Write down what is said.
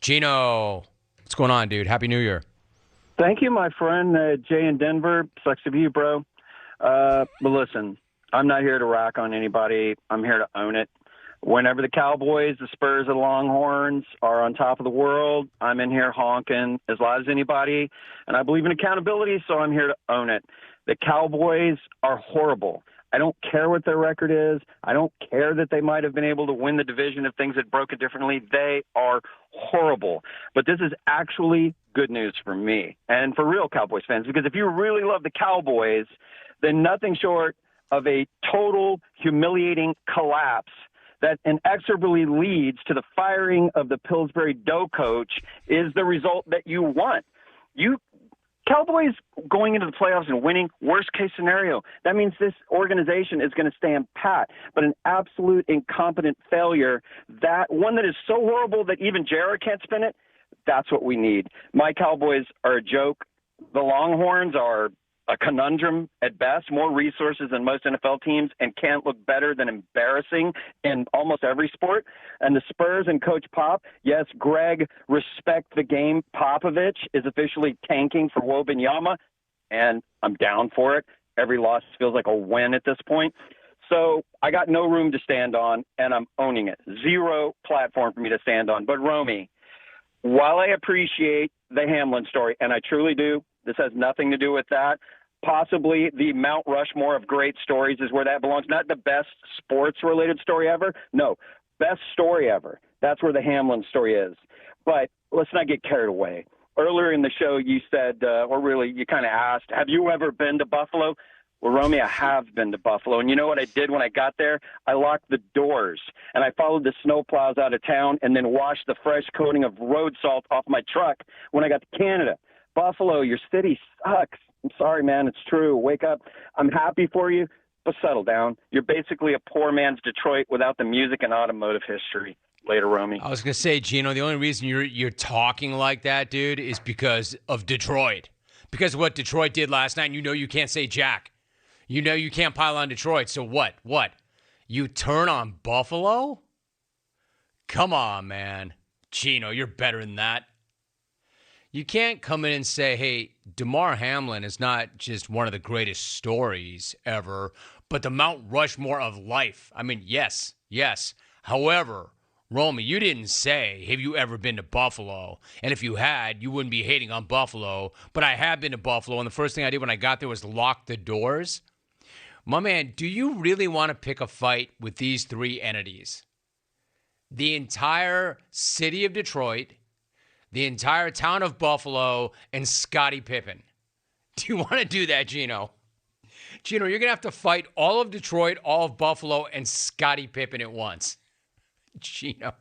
Gino, what's going on, dude? Happy New Year. Thank you, my friend. Jay in Denver. Sucks to be you, bro. But listen, I'm not here to rack on anybody. I'm here to own it. Whenever the Cowboys, the Spurs, and the Longhorns are on top of the world, I'm in here honking as loud as anybody. And I believe in accountability, so I'm here to own it. The Cowboys are horrible. I don't care what their record is. I don't care that they might have been able to win the division if things had broken differently. They are horrible. But this is actually good news for me and for real Cowboys fans, because if you really love the Cowboys, then nothing short of a total humiliating collapse that inexorably leads to the firing of the Pillsbury Dough coach is the result that you want. Cowboys going into the playoffs and winning, worst case scenario. That means this organization is going to stand pat, but an absolute incompetent failure, that one that is so horrible that even Jared can't spin it, that's what we need. My Cowboys are a joke. The Longhorns are a conundrum at best, more resources than most NFL teams, and can't look better than embarrassing in almost every sport. And the Spurs and Coach Pop, yes, Greg, respect the game. Popovich is officially tanking for Wembanyama, and I'm down for it. Every loss feels like a win at this point. So I got no room to stand on, and I'm owning it. Zero platform for me to stand on. But Romy, while I appreciate the Hamlin story, and I truly do, this has nothing to do with that. Possibly the Mount Rushmore of great stories is where that belongs. Not the best sports-related story ever. No, best story ever. That's where the Hamlin story is. But let's not get carried away. Earlier in the show, you said, or really you kind of asked, have you ever been to Buffalo? Well, Romy, I have been to Buffalo. And you know what I did when I got there? I locked the doors, and I followed the snowplows out of town and then washed the fresh coating of road salt off my truck when I got to Canada. Buffalo, your city sucks. I'm sorry, man. It's true. Wake up. I'm happy for you, but settle down. You're basically a poor man's Detroit without the music and automotive history. Later, Romy. I was going to say, Gino, the only reason you're talking like that, dude, is because of Detroit. Because of what Detroit did last night, and you know you can't say Jack. You know you can't pile on Detroit. So what? What? You turn on Buffalo? Come on, man. Gino, you're better than that. You can't come in and say, hey, Damar Hamlin is not just one of the greatest stories ever, but the Mount Rushmore of life. I mean, yes. However, Romy, you didn't say, have you ever been to Buffalo? And if you had, you wouldn't be hating on Buffalo. But I have been to Buffalo, and the first thing I did when I got there was lock the doors. My man, do you really want to pick a fight with these three entities? The entire city of Detroit, the entire town of Buffalo, and Scottie Pippen. Do you want to do that, Gino? Gino, you're going to have to fight all of Detroit, all of Buffalo, and Scottie Pippen at once. Gino.